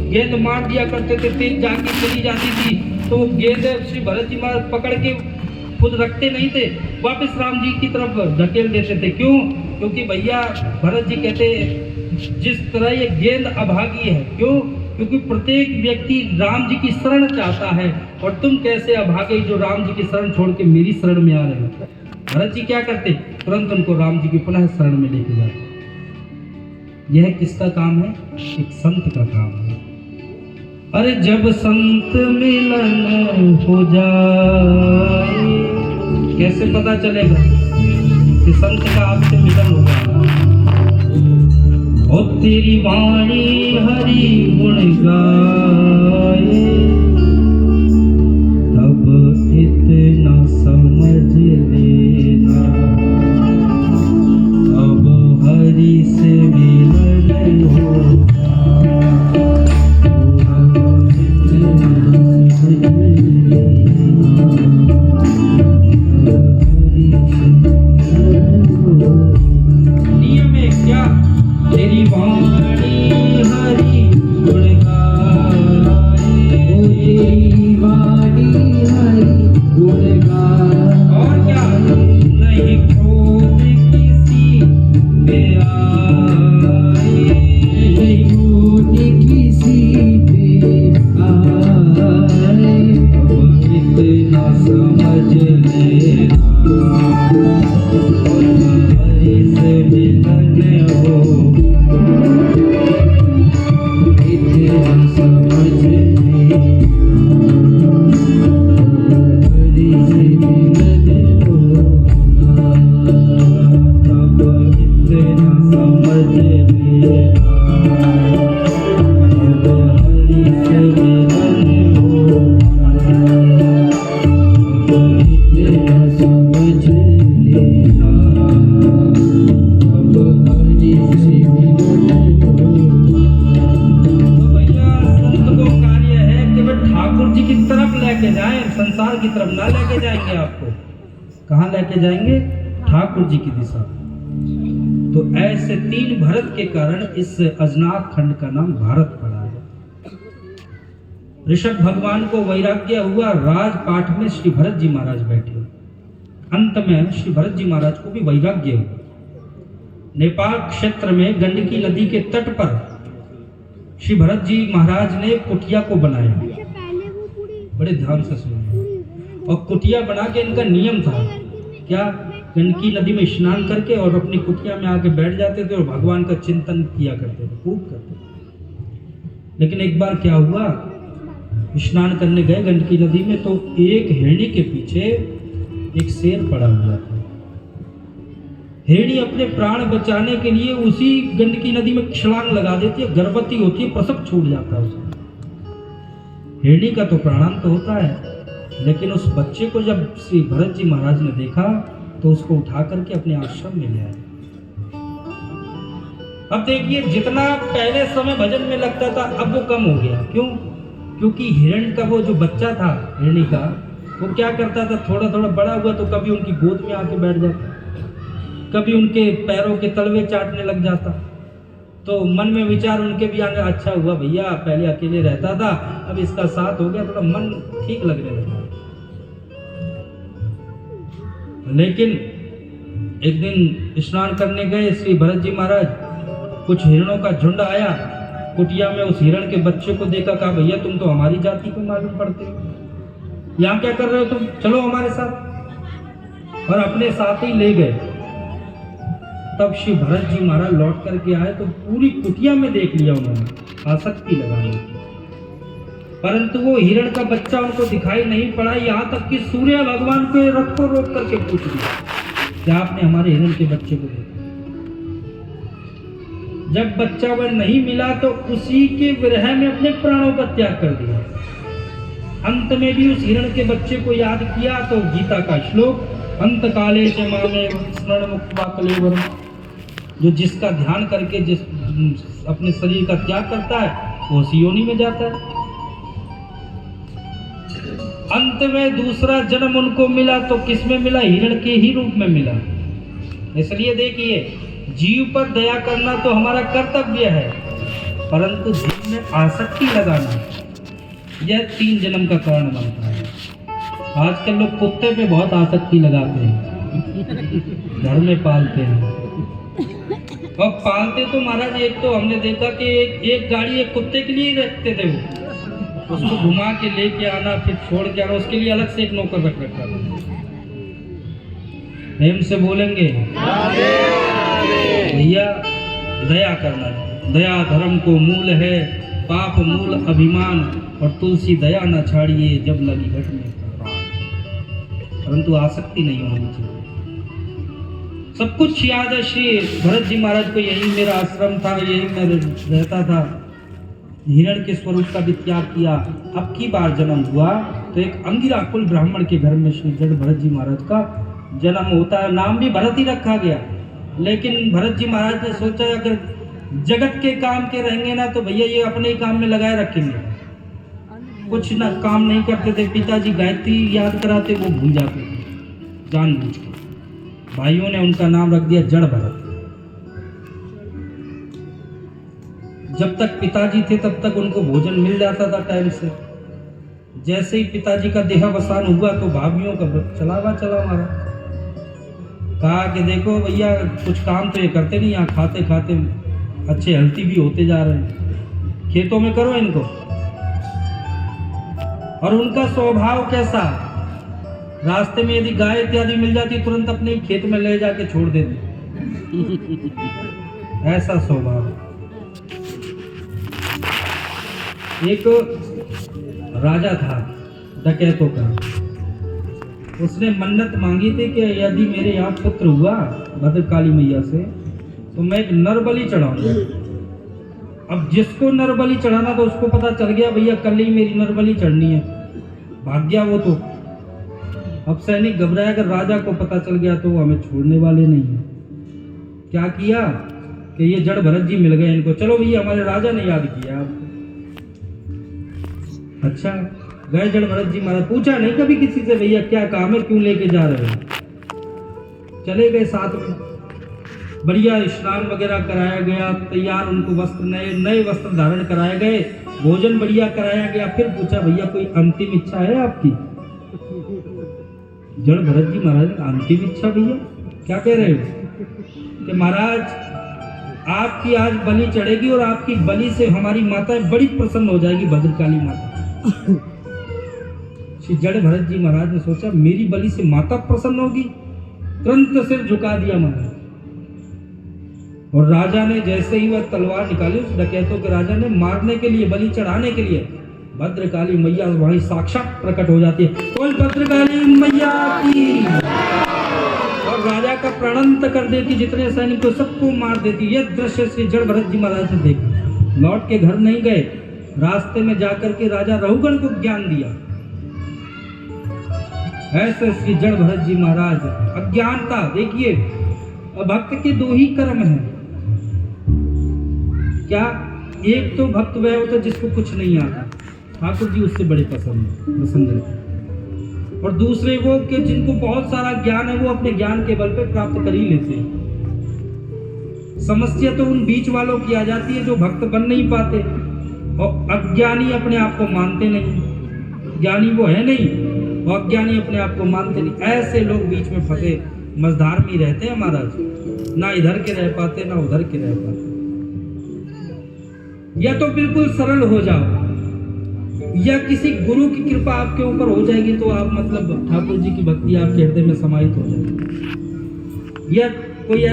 गेंद मार दिया करते थे, तेज जाके चली जाती थी तो वो गेंद श्री भरत जी महाराज पकड़ के खुद रखते नहीं थे, वापस राम जी की तरफ धकेल देते थे। क्यों? क्योंकि भैया भरत जी कहते जिस तरह ये गेंद अभागी है, क्यों? क्योंकि प्रत्येक व्यक्ति राम जी की शरण चाहता है और तुम कैसे अभागे जो राम जी की शरण छोड़ के मेरी शरण में आ रहे हो। भरत जी क्या करते? तुरंत उनको राम जी की पुनः शरण में लेके जाते। यह किसका काम है? एक संत का काम है। अरे जब संत मिलन हो जाए, कैसे पता चलेगा कि संत का आपसे मिलन हो जाएगा? ओ तेरी वाणी हरि गुण गाए, तब इतना समझ लेना, अब हरि से मिलन हो। नियम है क्या? तेरी वाणी हरि गुण गाए, तेरी वाणी हरि गुण गाए, और क्या? नहीं क्रोध किसी पे आए, नहीं क्रोध किसी पे आए, अब इतना समझ लेना, हरि से मिलन हो। संसार की तरफ ना लेके जाएंगे आपको। कहाँ लेके जाएंगे? ठाकुर जी की दिशा। तो ऐसे 3 भरत के कारण इस अजनाक खंड का नाम भारत पड़ा है। ऋषभ भगवान को वैराग्य हुआ, राजपाठ में श्री भरत जी महाराज बैठे। अंत में श्री भरत जी महाराज को भी वैराग्य हुआ। नेपाल क्षेत्र में गंडकी नदी के तट पर श्री भरत जी महाराज ने कुटिया को बनाया। बड़े ध्यान से सुनिए। और कुटिया बना के इनका नियम था क्या? गंडकी नदी में स्नान करके और अपनी कुटिया में आके बैठ जाते थे और भगवान का चिंतन किया करते थे, खूब करते थे। लेकिन एक बार क्या हुआ, स्नान करने गए गंडकी नदी में तो एक हिरणी के पीछे एक शेर पड़ा हुआ था। हिरणी अपने प्राण बचाने के लिए उसी गंडकी नदी में छलांग लगा देती है, गर्भवती होती है, प्रसव छूट जाता है उसका। हिरणी का तो प्राणांत होता है, लेकिन उस बच्चे को जब श्री भरत जी महाराज ने देखा तो उसको उठा करके अपने आश्रम में ले आए। अब देखिए, जितना पहले समय भजन में लगता था अब वो कम हो गया। क्यों? क्योंकि हिरण का वो जो बच्चा था हिरणी का, वो क्या करता था, थोड़ा थोड़ा बड़ा हुआ तो कभी उनकी गोद में आके बैठ जाता, कभी उनके पैरों के तलवे चाटने लग जाता। तो मन में विचार उनके भी आने, अच्छा हुआ भैया पहले अकेले रहता था, अब इसका साथ हो गया, थोड़ा मन ठीक लगने लगा। लेकिन एक दिन स्नान करने गए श्री भरत जी महाराज, कुछ हिरणों का झुंड आया कुटिया में। उस हिरण के बच्चे को देखा, कहा भैया तुम तो हमारी जाति को मालूम पड़ते हो, यहाँ क्या कर रहे हो तुम, चलो हमारे साथ। और अपने साथ ही ले गए। तब श्री भरत जी महाराज लौट करके आए तो पूरी कुटिया में देख लिया उन्होंने, आसक्ति लगाई, परंतु वो हिरण का बच्चा उनको दिखाई नहीं पड़ा। यहाँ तक कि सूर्य भगवान के रथ को रोक करके पूछ लिया, क्या आपने हमारे हिरण के बच्चे को देखा? जब बच्चा वह नहीं मिला तो उसी के विरह में अपने प्राणों का त्याग कर दिया। अंत में भी उस हिरण के बच्चे को याद किया तो गीता का श्लोक, अंत काले च मामे स्मरण मुक्त्वा कलेवरम, जो जिसका ध्यान करके जिस अपने शरीर का त्याग करता है वो उसी योनि में जाता है। अंत में दूसरा जन्म उनको मिला तो किसमें मिला? हिरण के ही रूप में मिला। इसलिए देखिए, जीव पर दया करना तो हमारा कर्तव्य है, परंतु जिसमें आसक्ति लगाना, यह 3 जन्म का कारण बनता है। आजकल लोग कुत्ते पे बहुत आसक्ति लगाते हैं, घर में पालते हैं। और पालते तो महाराज, एक तो हमने देखा कि एक गाड़ी एक कुत्ते के लिए ही रखते थे, वो उसको घुमा के लेके आना, फिर छोड़ के आना, उसके लिए अलग से एक नौकर रख रखा था। प्रेम से बोलेंगे भैया, दया करना, दया धर्म को मूल है, पाप मूल अभिमान, और तुलसी दया न छाड़िए जब लगी घट में प्राण। परंतु आसक्ति नहीं होनी चाहिए। सब कुछ याद है। श्री भरत जी महाराज को यही मेरा आश्रम था, यही मैं रहता था। हिरण के स्वरूप का भी त्याग किया। अब की बार जन्म हुआ तो एक अंगिरा कुल ब्राह्मण के घर में श्री जड़ भरत जी महाराज का जन्म होता है। नाम भी भरत ही रखा गया, लेकिन भरत जी महाराज ने सोचा अगर जगत के काम के रहेंगे ना तो भैया ये अपने ही काम में लगाए रखेंगे। कुछ ना काम नहीं करते थे। पिताजी गायत्री याद कराते, वो भूल जाते थे जानबूझ के। भाइयों ने उनका नाम रख दिया जड़ भरत। जब तक पिताजी थे तब तक उनको भोजन मिल जाता था टाइम से। जैसे ही पिताजी का देहावसान हुआ तो भाभीयों का चला मारा। कहा कि देखो भैया, कुछ काम तो ये करते नहीं, यहाँ खाते खाते अच्छे हेल्थी भी होते जा रहे हैं, खेतों में करो इनको। और उनका स्वभाव कैसा, रास्ते में यदि गाय इत्यादि मिल जाती तुरंत अपने ही खेत में ले जाके छोड़ देते, ऐसा स्वभाव। एक राजा था डकैतों का, उसने मन्नत मांगी थी कि यदि मेरे यहाँ पुत्र हुआ भद्रकाली मैया से तो मैं एक नरबलि चढ़ाऊंगा। अब जिसको नरबलि चढ़ाना था उसको पता चल गया भैया कल ही मेरी नरबलि चढ़नी है, भाग गया वो तो। अब सैनिक घबराया, अगर राजा को पता चल गया तो वो हमें छोड़ने वाले नहीं है। क्या किया कि ये जड़ भरत जी मिल गए इनको, चलो भैया हमारे राजा ने याद किया आपको। अच्छा, गए जड़ भरत जी महाराज, पूछा नहीं कभी किसी से भैया क्या काम है, क्यों लेके जा रहे हो। चले गए साथ में, बढ़िया स्नान वगैरह कराया गया, तैयार उनको वस्त्र नए वस्त्र धारण कराए गए, भोजन बढ़िया कराया गया। फिर पूछा भैया कोई अंतिम इच्छा है आपकी। जड़ भरत जी महाराज, अंतिम इच्छा भैया क्या कह रहे हो कि महाराज आपकी आज बलि चढ़ेगी और आपकी बलि से हमारी माता बड़ी प्रसन्न हो जाएगी, भद्रकाली माता। श्री जड़ भरत जी महाराज ने सोचा मेरी बलि से माता प्रसन्न होगी, तुरंत सिर झुका दिया महाराज। और राजा ने जैसे ही वह तलवार निकाली, उस डकैतों के राजा ने मारने के लिए, बलि चढ़ाने के लिए, भद्रकाली मैया वहीं साक्षात प्रकट हो जाती है, बोल भद्रकाली मैया की। और राजा का प्रणंत कर देती, जितने सैनिक को सबको मार देती। यह दृश्य श्री जड़ भरत जी महाराज ने देखा। लौट के घर नहीं गए, रास्ते में जाकर के राजा रघुगण को ज्ञान दिया। ऐसे श्री जड़ भरत जी महाराज, अज्ञानता देखिए, भक्त के 2 ही कर्म हैं। क्या, एक तो भक्त वह होता जिसको कुछ नहीं आता, ठाकुर जी उससे बड़े पसंद है। और दूसरे वो कि जिनको बहुत सारा ज्ञान है, वो अपने ज्ञान के बल पे प्राप्त कर ही लेते हैं। समस्या तो उन बीच वालों की आ जाती है जो भक्त बन नहीं पाते और अज्ञानी अपने आप को मानते नहीं। ज्ञानी वो है नहीं और अज्ञानी अपने आप को मानते नहीं। ऐसे लोग बीच में फंसे मझधार में रहते हैं महाराज, ना इधर के रह पाते ना उधर के रह पाते। या तो बिल्कुल सरल हो जाओ, या किसी गुरु की कृपा आपके ऊपर हो जाएगी तो आप मतलब ठाकुर जी की भक्ति आपके हृदय में समाहित हो जाएगी। या कोई